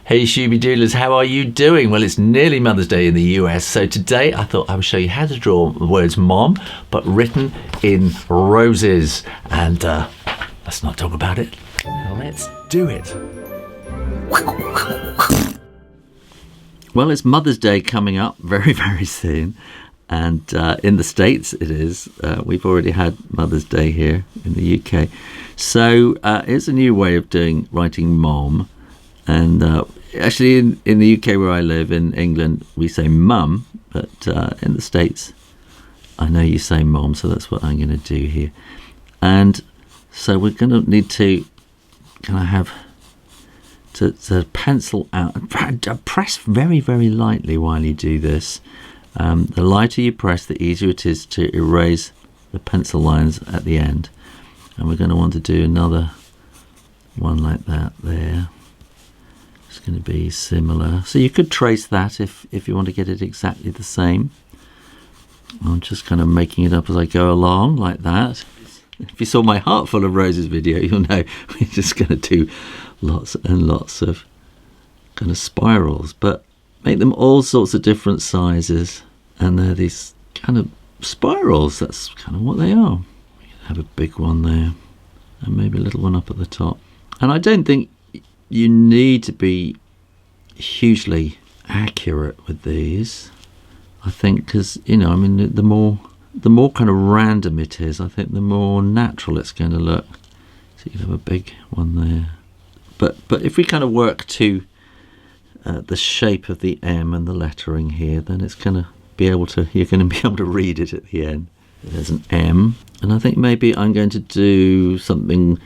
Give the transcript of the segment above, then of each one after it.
Hey Shooby Doodlers, how are you doing? Well, it's nearly Mother's Day in the US, so today I thought I would show you how to draw the words mom, but written in roses. And let's not talk about it. Let's do it. Well, it's Mother's Day coming up very, very soon. And in the States it is. We've already had Mother's Day here in the UK. So it's a new way of writing mom. And actually in the UK where I live, in England, we say mum. But in the States, I know you say mom, so that's what I'm going to do here. And so we're going to need to kind of have to pencil out, press very, very lightly while you do this. The lighter you press, the easier it is to erase the pencil lines at the end. And we're going to want to do another one like that there. It's going to be similar. So you could trace that if you want to get it exactly the same. I'm just kind of making it up as I go along like that. If you saw my Heart Full of Roses video, you'll know we're just going to do lots and lots of kind of spirals, but make them all sorts of different sizes, and they're these kind of spirals. That's kind of what they are. We can have a big one there and maybe a little one up at the top. And I don't think you need to be hugely accurate with these. I think because, I mean, the more kind of random it is, I think the more natural it's going to look. So you can have a big one there. But if we kind of work to the shape of the M and the lettering here, then it's going to be able to, you're going to be able to read it at the end. There's an M, and I think maybe I'm going to do something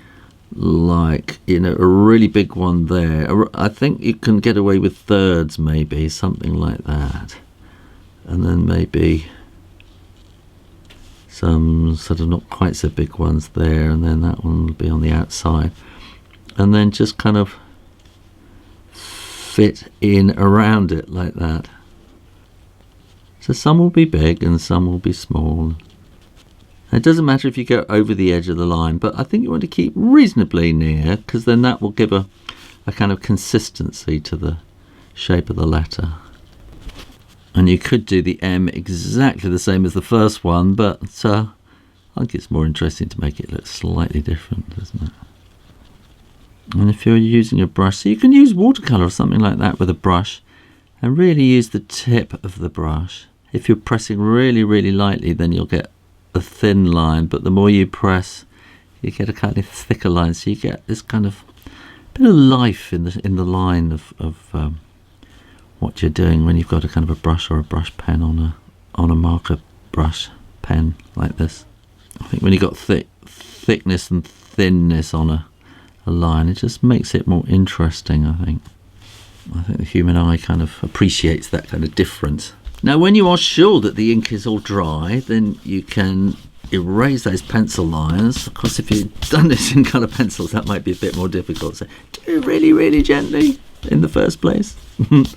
like, a really big one there. I think you can get away with thirds, maybe, something like that. And then maybe some sort of not quite so big ones there, and then that one will be on the outside. And then just kind of fit in around it like that. So some will be big and some will be small. It doesn't matter if you go over the edge of the line, but I think you want to keep reasonably near, because then that will give a kind of consistency to the shape of the letter. And you could do the M exactly the same as the first one, but I think it's more interesting to make it look slightly different, isn't it? And if you're using a brush, so you can use watercolour or something like that with a brush, and really use the tip of the brush. If you're pressing really, really lightly, then you'll get a thin line, but the more you press, you get a kind of thicker line, so you get this kind of bit of life in the line of what you're doing when you've got a kind of a brush or a brush pen on a marker brush pen like this. I think when you've got thickness and thinness on a line, it just makes it more interesting. I think the human eye kind of appreciates that kind of difference. Now when you are sure that the ink is all dry, then you can erase those pencil lines. Of course, if you've done this in colour pencils, that might be a bit more difficult, so do it really, really gently in the first place. And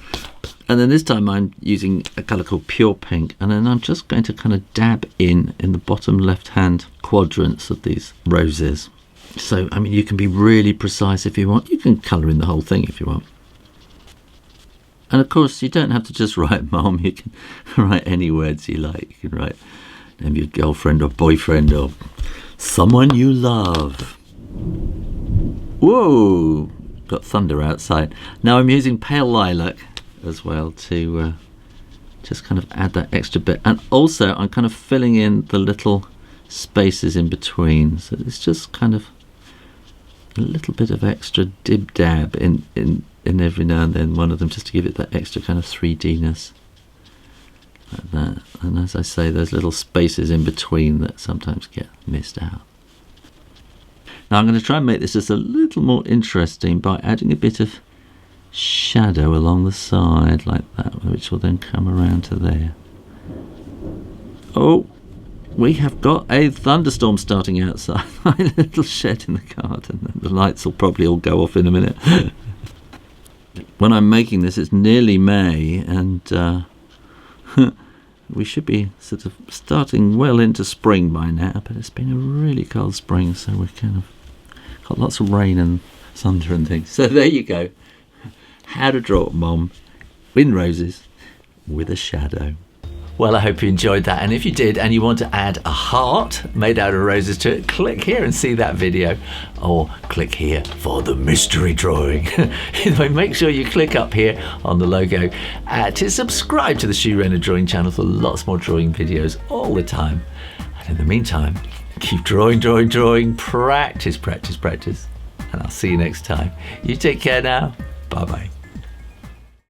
then this time I'm using a colour called Pure Pink, and then I'm just going to kind of dab in the bottom left hand quadrants of these roses. So, I mean, you can be really precise if you want. You can colour in the whole thing if you want. And of course, you don't have to just write mom. You can write any words you like. You can write name your girlfriend or boyfriend or someone you love. Whoa! Got thunder outside. Now I'm using pale lilac as well to just kind of add that extra bit. And also, I'm kind of filling in the little spaces in between. So it's just kind of a little bit of extra dib-dab in every now and then, one of them, just to give it that extra kind of 3D-ness like that. And as I say, those little spaces in between that sometimes get missed out. Now I'm going to try and make this just a little more interesting by adding a bit of shadow along the side like that, which will then come around to there. Oh, we have got a thunderstorm starting outside my little shed in the garden. The lights will probably all go off in a minute. When I'm making this, it's nearly May, and we should be sort of starting well into spring by now, but it's been a really cold spring, so we've kind of got lots of rain and thunder and things. So there you go. how to draw Mom in roses with a shadow. Well, I hope you enjoyed that. And if you did and you want to add a heart made out of roses to it, click here and see that video. Or click here for the mystery drawing. Anyway, make sure you click up here on the logo to subscribe to the Shoo Rayner drawing channel for lots more drawing videos all the time. And in the meantime, keep drawing, practice. And I'll see you next time. You take care now. Bye-bye.